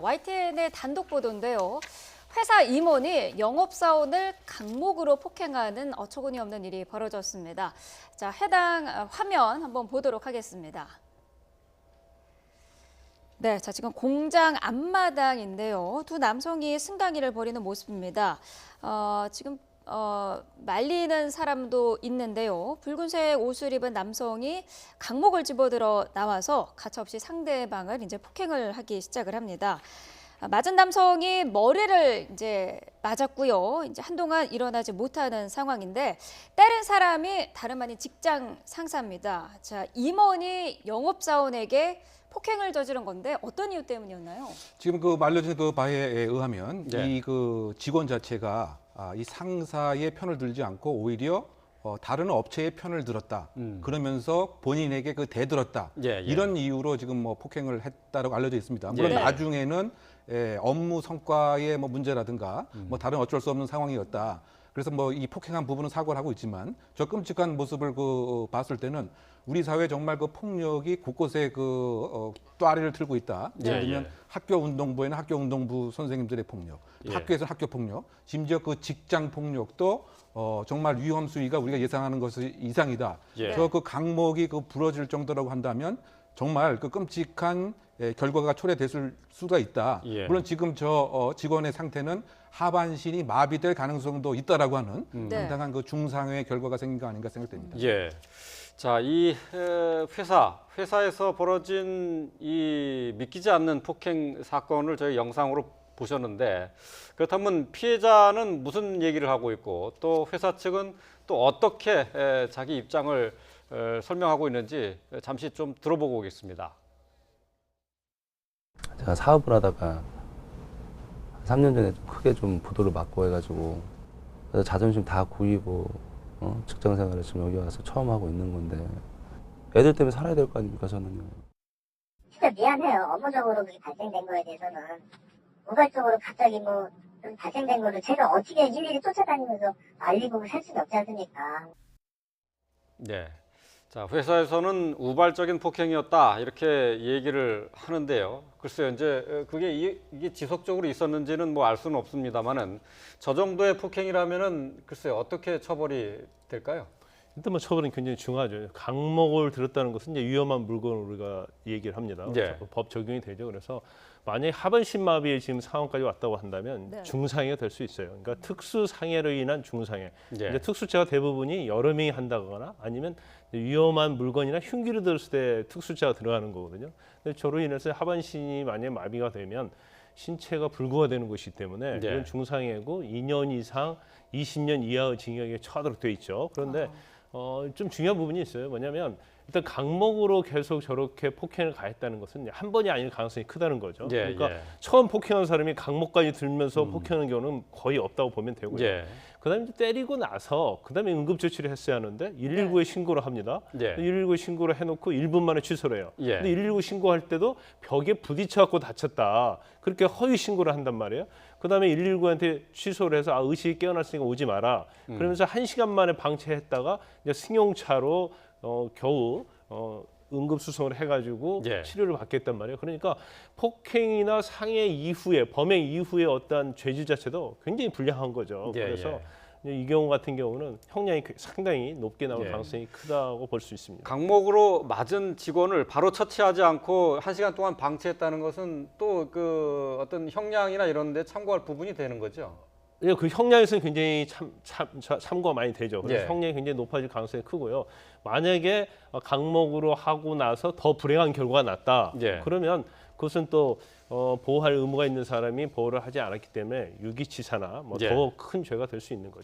YTN의 단독 보도인데요. 회사 임원이 영업사원을 강목으로 폭행하는 어처구니 없는 일이 벌어졌습니다. 자, 해당 화면 한번 보도록 하겠습니다. 네, 자 지금 공장 앞마당인데요. 두 남성이 승강이를 벌이는 모습입니다. 지금 말리는 사람도 있는데요. 붉은색 옷을 입은 남성이 강목을 집어들어 나와서 가차없이 상대방을 이제 폭행을 하기 시작을 합니다. 맞은 남성이 머리를 이제 맞았고요. 이제 한동안 일어나지 못하는 상황인데 때린 사람이 다름 아닌 직장 상사입니다. 자, 임원이 영업사원에게 폭행을 저지른 건데 어떤 이유 때문이었나요? 지금 그 알려진 그 바에 의하면 네. 이 그 직원 자체가 이 상사의 편을 들지 않고 오히려 다른 업체의 편을 들었다. 그러면서 본인에게 그 대들었다. 예. 이런 이유로 지금 뭐 폭행을 했다라고 알려져 있습니다. 물론 예. 나중에는 업무 성과의 뭐 문제라든가 뭐 다른 어쩔 수 없는 상황이었다. 그래서 뭐 이 폭행한 부분은 사과를 하고 있지만 저 끔찍한 모습을 봤을 때는 우리 사회 정말 그 폭력이 곳곳에 또아리를 틀고 있다. 예를 들면 학교 운동부에는 학교 운동부 선생님들의 폭력, 또 학교에서는 학교 폭력, 심지어 그 직장 폭력도 정말 위험 수위가 우리가 예상하는 것 이상이다. 예. 저 그 강목이 부러질 정도라고 한다면 정말 그 끔찍한 결과가 초래됐을 수가 있다. 예. 물론 지금 저 직원의 상태는 하반신이 마비될 가능성도 있다라고 하는 상당한 그 중상의 결과가 생긴 거 아닌가 생각됩니다. 예. 자, 이 회사에서 벌어진 이 믿기지 않는 폭행 사건을 저희 영상으로 보셨는데 그렇다면 피해자는 무슨 얘기를 하고 있고 또 회사 측은 또 어떻게 자기 입장을 설명하고 있는지 잠시 좀 들어보고 오겠습니다. 제가 사업을 하다가 3년 전에 좀 크게 좀 부도를 맞고 해가지고 그래서 자존심 다 구이고 직장 생활을 지금 여기 와서 처음 하고 있는 건데 애들 때문에 살아야 될 거 아닙니까 저는요. 진짜 미안해요. 업무적으로 그게 발생된 거에 대해서는 우발적으로 갑자기 뭐 발생된 거를 제가 어떻게 일일이 쫓아다니면서 알리고 살 수는 없지 않습니까? 네. 자, 회사에서는 우발적인 폭행이었다 이렇게 얘기를 하는데요. 글쎄요, 이제 그게 이게 지속적으로 있었는지는 뭐 알 수는 없습니다만은 저 정도의 폭행이라면은 글쎄요, 어떻게 처벌이 될까요? 일단 뭐 처벌은 굉장히 중요하죠. 강목을 들었다는 것은 이제 위험한 물건을 우리가 얘기를 합니다. 예. 법 적용이 되죠. 그래서 만약에 하반신 마비의 지금 상황까지 왔다고 한다면 네. 중상해가 될 수 있어요. 그러니까 특수 상해로 인한 중상해. 예. 이제 특수죄가 대부분이 여러 명이 한다거나 아니면 위험한 물건이나 흉기를 들었을 때 특수죄가 들어가는 거거든요. 근데 저로 인해서 하반신이 만약에 마비가 되면 신체가 불구가 되는 것이기 때문에 네. 이건 중상해고 2년 이상 20년 이하의 징역에 처하도록 돼 있죠. 그런데 좀 중요한 부분이 있어요. 뭐냐면 일단 강목으로 계속 저렇게 폭행을 가했다는 것은 한 번이 아닐 가능성이 크다는 거죠. 예, 그러니까 예. 처음 폭행한 사람이 강목까지 들면서 폭행하는 경우는 거의 없다고 보면 되고요. 예. 그다음에 이제 때리고 나서 그다음에 응급조치를 했어야 하는데 119에 신고를 합니다. 예. 119에 신고를 해놓고 1분 만에 취소를 해요. 예. 근데 119 신고할 때도 벽에 부딪혀갖고 다쳤다. 그렇게 허위 신고를 한단 말이에요. 그다음에 119한테 취소를 해서 의식이 깨어났으니까 오지 마라. 그러면서 1시간 만에 방치했다가 이제 승용차로 겨우 응급수송을 해가지고 예. 치료를 받겠단 말이에요. 그러니까 폭행이나 상해 이후에 범행 이후에 어떠한 죄질 자체도 굉장히 불량한 거죠. 예, 그래서 이 경우 같은 경우는 형량이 상당히 높게 나올 예. 가능성이 크다고 볼 수 있습니다. 강목으로 맞은 직원을 바로 처치하지 않고 1시간 동안 방치했다는 것은 또 그 어떤 형량이나 이런 데 참고할 부분이 되는 거죠. 예, 그 형량에서는 굉장히 참고가 많이 되죠. 그래서 예. 형량이 굉장히 높아질 가능성이 크고요. 만약에 강목으로 하고 나서 더 불행한 결과가 났다. 예. 그러면 그것은 또 보호할 의무가 있는 사람이 보호를 하지 않았기 때문에 유기치사나 뭐 예. 더 큰 죄가 될 수 있는 거죠.